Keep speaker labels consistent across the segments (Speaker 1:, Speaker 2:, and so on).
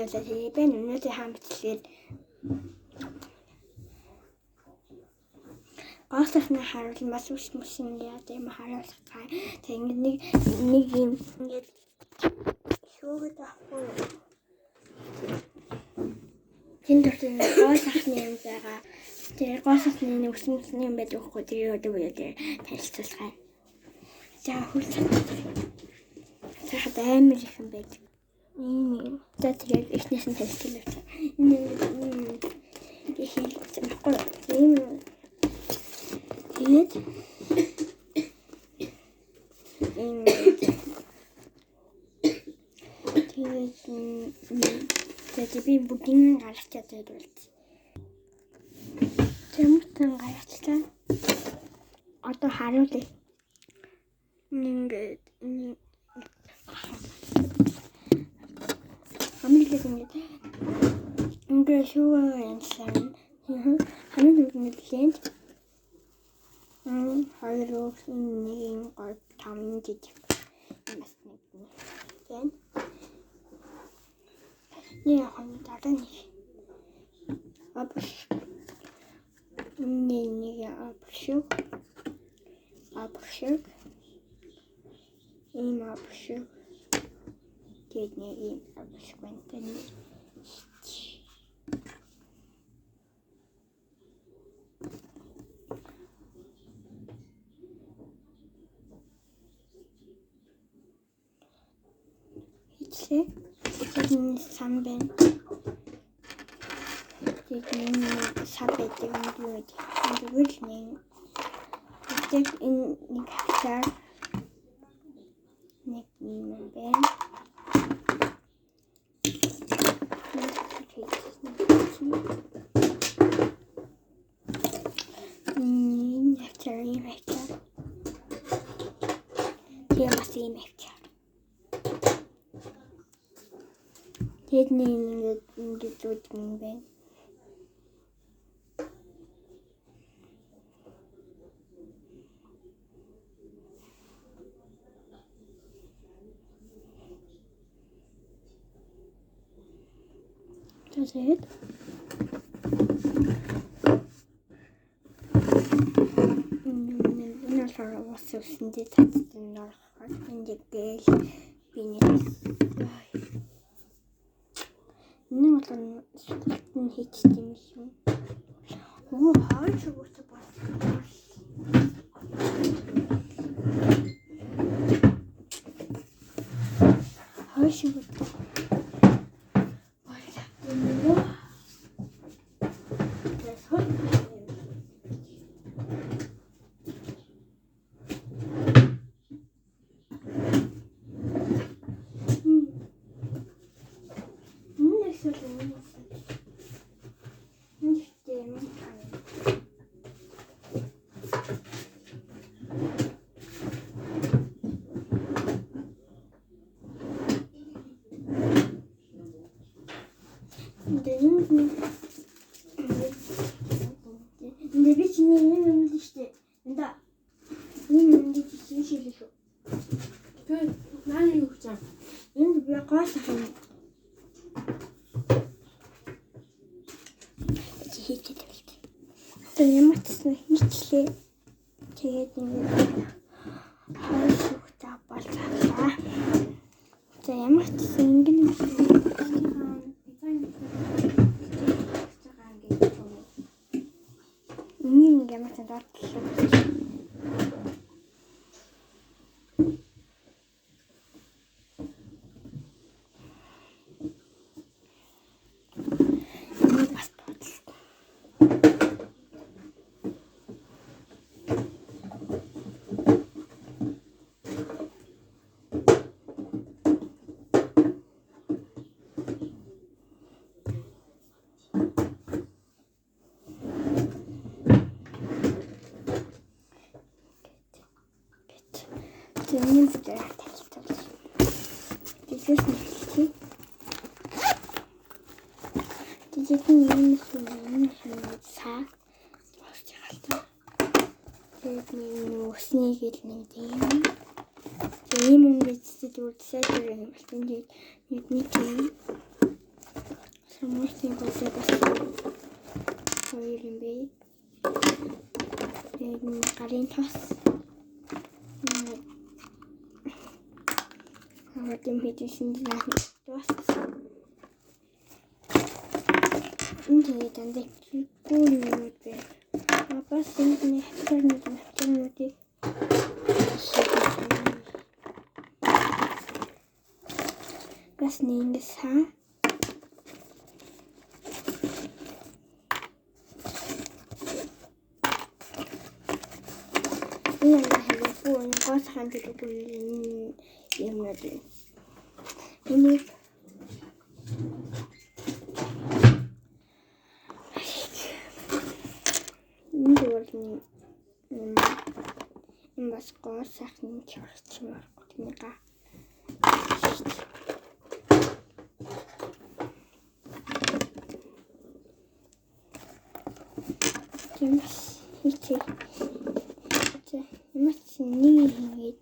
Speaker 1: явлаа тэгээ өнөөдөр хаан бичлэгээр госохны харуулсан бас үс мөсөн яа тийм харуулах цаа. Тэгээ нэг юм ингээд шүүгээд авахгүй. Тин төрсөн госохны юм байгаа. Тэгээ госохны үс мөсний юм байдаг хөө тэгээ өдөө танилцуулах. За хурц. Сайхан амар их юм байдаг. За тэгээд ихнээс нь танилцуулах. Хийх байхгүй. Тэгээд би бүгдийг гаргаж чадаад байна. Тэмтэн гаргачлаа. Одоо харуулъя. Ингээд амиглаж ингээд шүүгэнсэн. Хамгийн нэгэн хоёр нэг гол там жижиг бас нэг. Тэн яахан дараа нэг апш нэг апшиг ийм апшиг тэгээд нэг ийм апшиг байна. Тэгээд самбен тэгээд сабэт юм юу гэдэг нэг нэг хачаар нэг юм байна. Тэгээд нэг ингэж үүд юм байна. Тэгээд энэ сараа was үсэнд татсан норхол энэ гээл биний нэг бол сүлтэн хийчихсэн юм шүү. Оо хаач өгөөч бас. Хаач өгөөч. Хийчлээ. Тэгээд ингээд хаашгүй боллоо. За ямар ч ингэж ямар ч дор Самуусны болоо бас хоёр юм бэ. Тэгээд гарын тос. Аваад мэдсэн чинь бас. Энд дандаа гүн юм бэ. Бас энэ хэтэрнүүдийг бас нэгсэн. Энэ хэвээр гол хаан гэдэг юм надад. Энийг энэ бас гол сайхны чарч юм байна. Тэмс хичээ. Ямач нэг хийгээд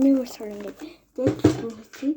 Speaker 1: нэг сорнод дэвчсэн.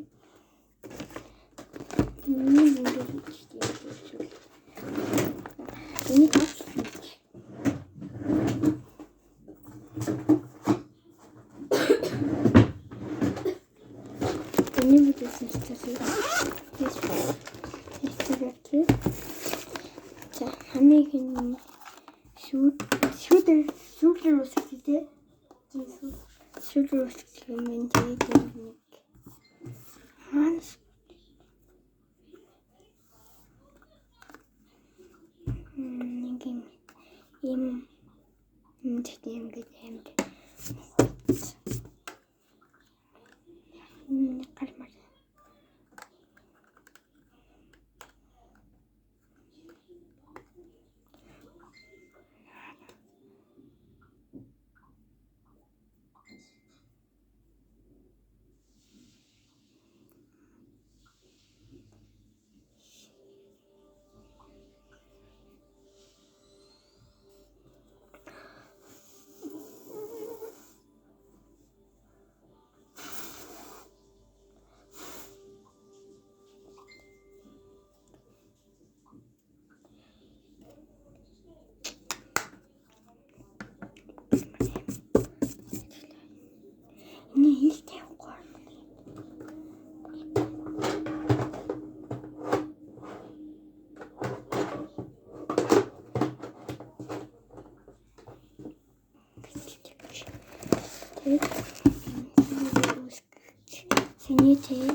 Speaker 1: Синийтэй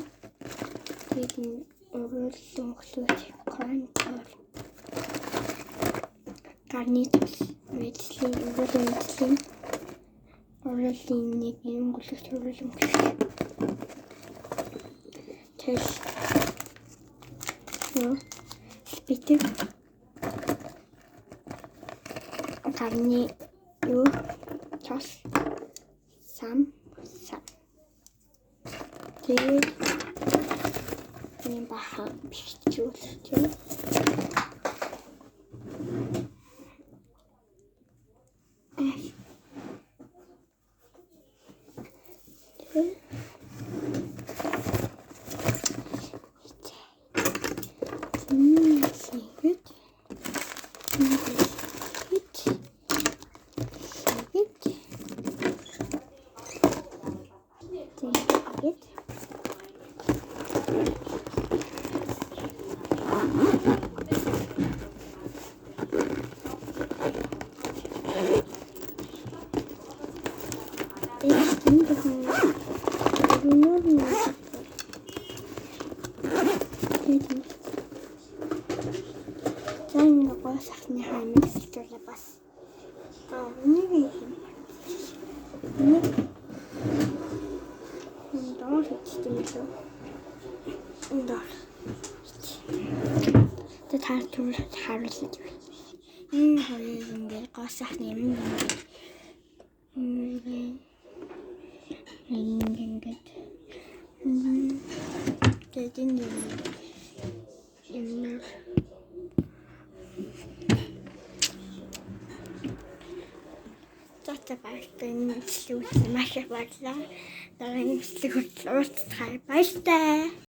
Speaker 1: тэгээд өөрөлдөн хөлөөч контор гарнитус мэдлийн өөрөлдөн өөрөлдөн нэг юм гүлж өөрөлдөн тэр спитер гарни юу час сам тэгээд энэ бахан бичүүлж сахны хаймаг сэлтүүлээ бас. Нэг юм. Доор хийчихсэн юм шүү. Доор. Тэ таар түр харуулж байна. Энэ хоёрыг ингээд гоо сайхны юм ингээд тэгээд юм цаца байртай нэслүүл маш их баярлалаа. Дараагийн нэслэг хүртэл уулзцай баяртай.